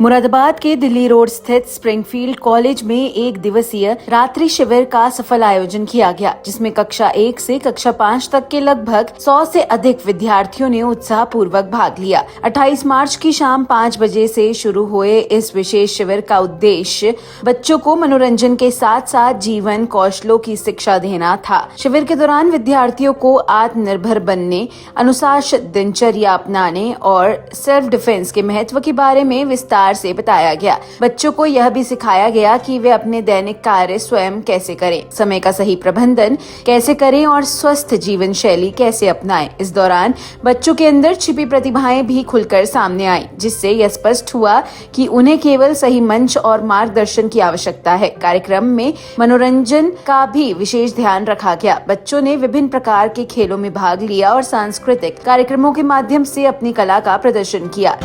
मुरादाबाद के दिल्ली रोड स्थित Springfield college में एक दिवसीय रात्रि शिविर का सफल आयोजन किया गया, जिसमें कक्षा 1 से कक्षा 5 तक के लगभग 100 से अधिक विद्यार्थियों ने उत्साहपूर्वक भाग लिया। 28 मार्च की शाम 5 बजे से शुरू हुए इस विशेष शिविर का उद्देश्य बच्चों को मनोरंजन के साथ साथ जीवन कौशलों की शिक्षा देना था। शिविर के दौरान विद्यार्थियों को आत्मनिर्भर बनने, अनुशासित दिनचर्या अपनाने और सेल्फ डिफेंस के महत्व के बारे में विस्तार से बताया गया। बच्चों को यह भी सिखाया गया कि वे अपने दैनिक कार्य स्वयं कैसे करें, समय का सही प्रबंधन कैसे करें और स्वस्थ जीवन शैली कैसे अपनाएं। इस दौरान बच्चों के अंदर छिपी प्रतिभाएं भी खुलकर सामने आईं, जिससे यह स्पष्ट हुआ कि उन्हें केवल सही मंच और मार्गदर्शन की आवश्यकता है। कार्यक्रम में मनोरंजन का भी विशेष ध्यान रखा गया। बच्चों ने विभिन्न प्रकार के खेलों में भाग लिया और सांस्कृतिक कार्यक्रमों के माध्यम से अपनी कला का प्रदर्शन किया।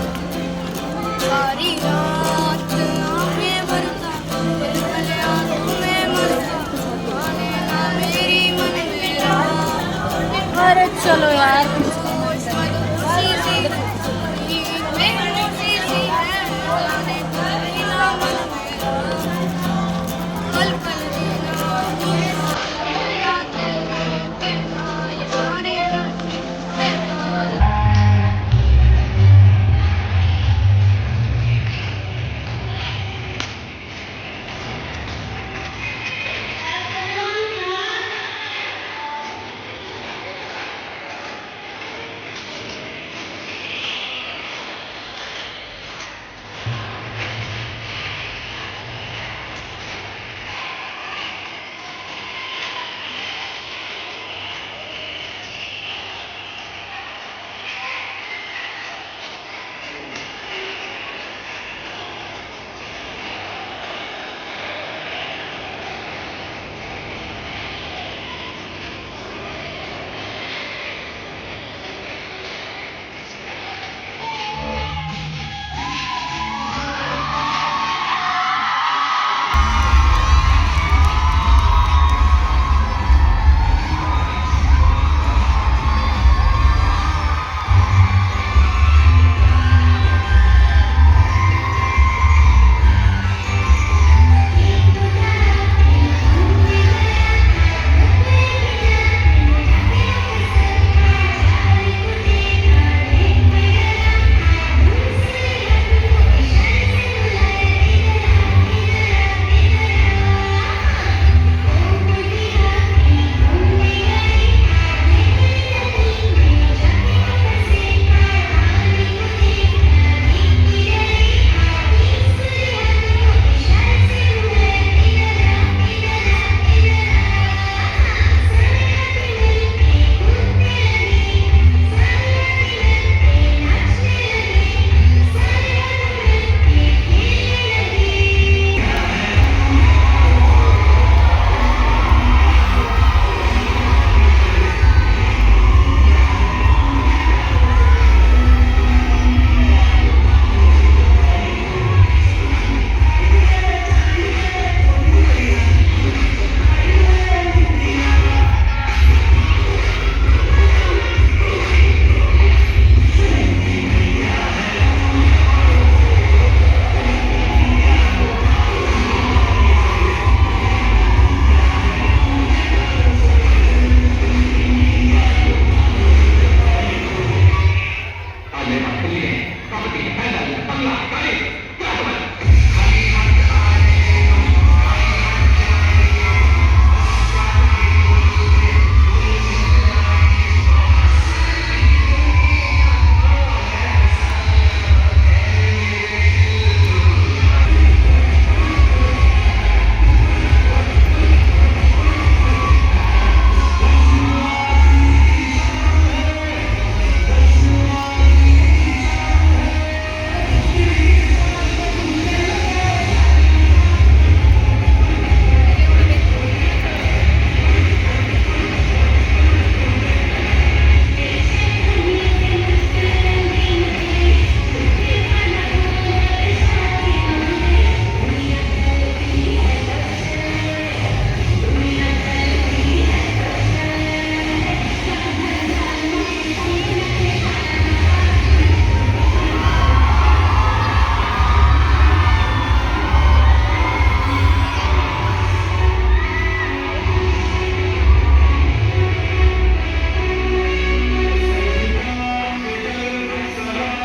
सारी रात आँखें भरता, पल-पल आँखों में मरता, आने ना मेरी मन मेरा। अरे चलो यार,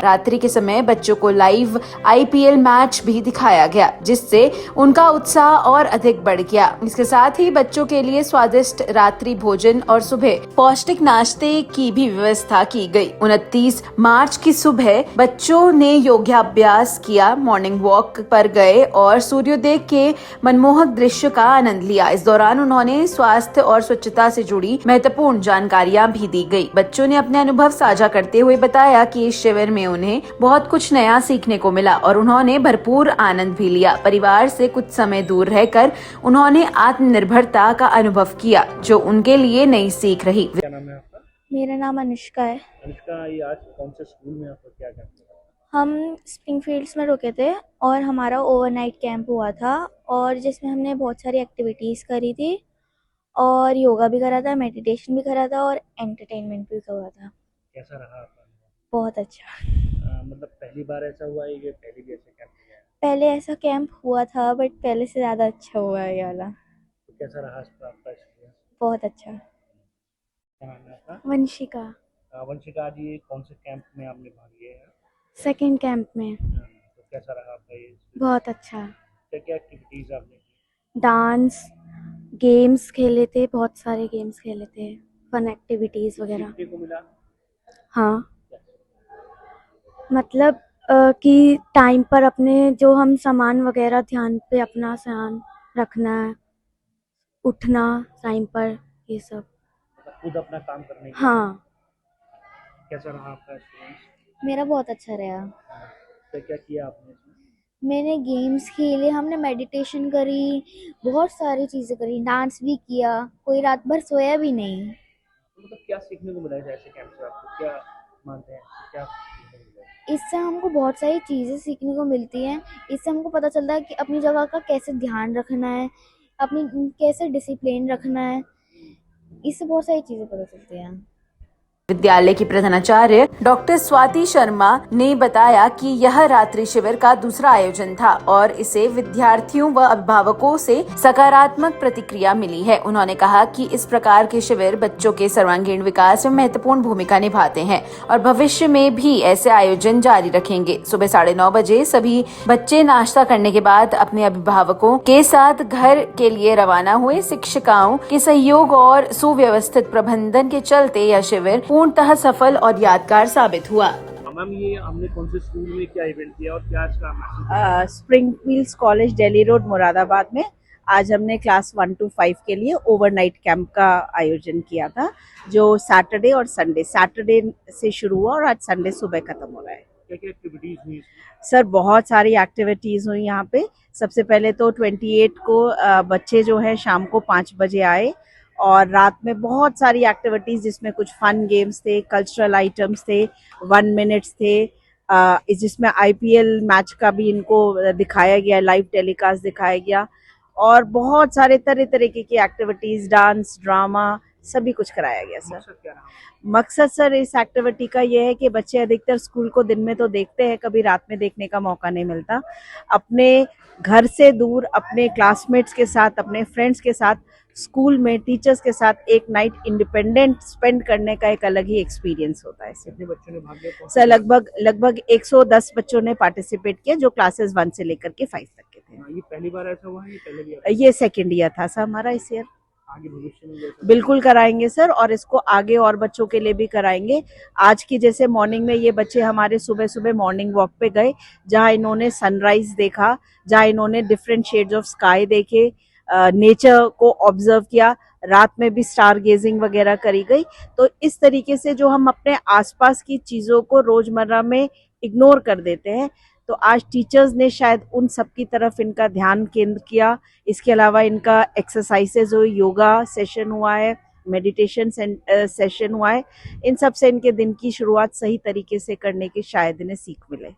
रात्रि के समय बच्चों को लाइव आईपीएल मैच भी दिखाया गया, जिससे उनका उत्साह और अधिक बढ़ गया। इसके साथ ही बच्चों के लिए स्वादिष्ट रात्रि भोजन और सुबह पौष्टिक नाश्ते की भी व्यवस्था की गई। 29 मार्च की सुबह बच्चों ने योगाभ्यास किया, मॉर्निंग वॉक पर गए और सूर्योदय के मनमोहक दृश्य का आनंद लिया। इस दौरान उन्होंने स्वास्थ्य और स्वच्छता से जुड़ी महत्वपूर्ण जानकारियां भी दी गई। बच्चों ने अपने अनुभव साझा करते हुए बताया कि इस शिविर में उन्हें बहुत कुछ नया सीखने को मिला और उन्होंने भरपूर आनंद भी लिया। परिवार से कुछ समय दूर रहकर उन्होंने आत्मनिर्भरता का अनुभव किया, जो उनके लिए नई सीख रही। क्या नाम है आपका? मेरा नाम अनुष्का है। अनुष्का, ये आज कौन से स्कूल में आपको क्या कैंप लगा? हम स्प्रिंगफील्ड्स में रुके थे और हमारा ओवरनाइट कैंप हुआ था, और जिसमें हमने बहुत सारी एक्टिविटीज़ करी थी और योगा भी करा था, मेडिटेशन भी करा था और एंटरटेनमेंट भी करा था। कैसा रहा आपका अनुभव? बहुत अच्छा। मतलब पहली बार ऐसा हुआ है, ये पहले भी ऐसे कैंप किया है? पहले ऐसा कैंप हुआ था, बट पहले से ज़्यादा अच्छा हुआ है ये वाला। तो कैसा रहा आपका एक्सपीरियंस? बहुत अच्छा। क्या नाम है आपका? वंशिका। वंशिका, आज ये कौन से कैंप में आपने भाग लिया है? सेकंड कैंप में। तो कैसा रहा आपका ये? बहुत अच्छा। क्या क्या एक्टिविटीज आपने की? डांस, गेम्स खेले थे, बहुत सारे गेम्स खेले थे, फन एक्टिविटीज़ वगैरह। सीखने को मिला? हाँ, मतलब कि टाइम पर अपने जो हम सामान वगैरह ध्यान पे अपना सामान रखना है, उठना टाइम पर, ये सब। मतलब खुद अपना काम करने की? हाँ, कैसा रहा आपका एक्सपीरियंस? मेरा बहुत अच्छा रहा। तो क्या किया आपने इसमें? मैंने गेम्स खेले, हमने मेडिटेशन करी, बहुत सारी चीज़ें करी, डांस भी किया, कोई रात भर सोया भी नहीं। तो मतलब क्या सीखने को मिला है ऐसे कैंप से? आपको क्या मानते हैं, क्या सीखने को मिला है? इससे हमको बहुत सारी चीज़ें सीखने को मिलती हैं। इससे हमको पता चलता है कि अपनी जगह का कैसे ध्यान रखना है, अपनी कैसे डिसिप्लिन रखना है। इससे बहुत सारी चीज़ें पता चलती हैं। विद्यालय की प्रधानाचार्य डॉक्टर स्वाति शर्मा ने बताया कि यह रात्रि शिविर का दूसरा आयोजन था और इसे विद्यार्थियों व अभिभावकों से सकारात्मक प्रतिक्रिया मिली है। उन्होंने कहा कि इस प्रकार के शिविर बच्चों के सर्वांगीण विकास में महत्वपूर्ण भूमिका निभाते हैं और भविष्य में भी ऐसे आयोजन जारी रखेंगे। सुबह 9:30 बजे सभी बच्चे नाश्ता करने के बाद अपने अभिभावकों के साथ घर के लिए रवाना हुए। शिक्षिकाओं के सहयोग और सुव्यवस्थित प्रबंधन के चलते यह शिविर पूर्णतः सफल और यादगार साबित हुआ। मैम, ये हमने कौन से स्कूल में क्या इवेंट किया और क्या इसका message? Springfields college, Delhi road, Moradabad में आज हमने क्लास 1 to 5 के लिए ओवरनाइट कैंप का आयोजन किया था, जो सैटरडे और संडे, सैटरडे से शुरू हुआ और आज संडे सुबह खत्म हो रहा है। क्या क्या एक्टिविटीज हुई? सर, बहुत सारी एक्टिविटीज़ हुई यहाँ पे। सबसे पहले तो 28 को बच्चे जो है शाम को 5 बजे आए और रात में बहुत सारी एक्टिविटीज़, जिसमें कुछ फन गेम्स थे, कल्चरल आइटम्स थे, 1 मिनट्स थे, जिसमें आईपीएल मैच का भी इनको दिखाया गया, लाइव टेलीकास्ट दिखाया गया और बहुत सारे तरह तरीके की एक्टिविटीज़, डांस, ड्रामा, सभी कुछ कराया गया सर। मकसद क्या रहा? मकसद सर इस एक्टिविटी का ये है कि बच्चे अधिकतर स्कूल को दिन में तो देखते हैं, कभी रात में देखने का मौका नहीं मिलता। अपने घर से दूर अपने क्लासमेट्स के साथ, अपने फ्रेंड्स के साथ, स्कूल में टीचर्स के साथ एक नाइट इंडिपेंडेंट स्पेंड करने का एक अलग ही एक्सपीरियंस होता है। कितने बच्चों ने भाग लिया? सर, लगभग 110 बच्चों ने पार्टिसिपेट किया, जो क्लासेस 1 से लेकर के 5 तक के थे। ये पहली बार ऐसा हुआ है? ये पहले भी ये सेकेंड ईयर था सर हमारा इस ईयर। आगे भविष्य में जैसे बिल्कुल कराएंगे सर, और इसको आगे और बच्चों के लिए भी कराएंगे। आज की जैसे मॉर्निंग में ये बच्चे हमारे सुबह सुबह मॉर्निंग वॉक पे गए, जहाँ इन्होंने सनराइज देखा, जहाँ इन्होंने डिफरेंट शेड्स ऑफ स्काई देखे, नेचर को ऑब्जर्व किया, रात में भी स्टार गेजिंग वगैरह करी गई। तो इस तरीके से जो हम अपने आसपास की चीज़ों को रोज़मर्रा में इग्नोर कर देते हैं, तो आज टीचर्स ने शायद उन सब की तरफ इनका ध्यान केंद्र किया। इसके अलावा इनका एक्सरसाइजेज हुई, योगा सेशन हुआ है, मेडिटेशन सेशन हुआ है। इन सब से इनके दिन की शुरुआत सही तरीके से करने की शायद इन्हें सीख मिले।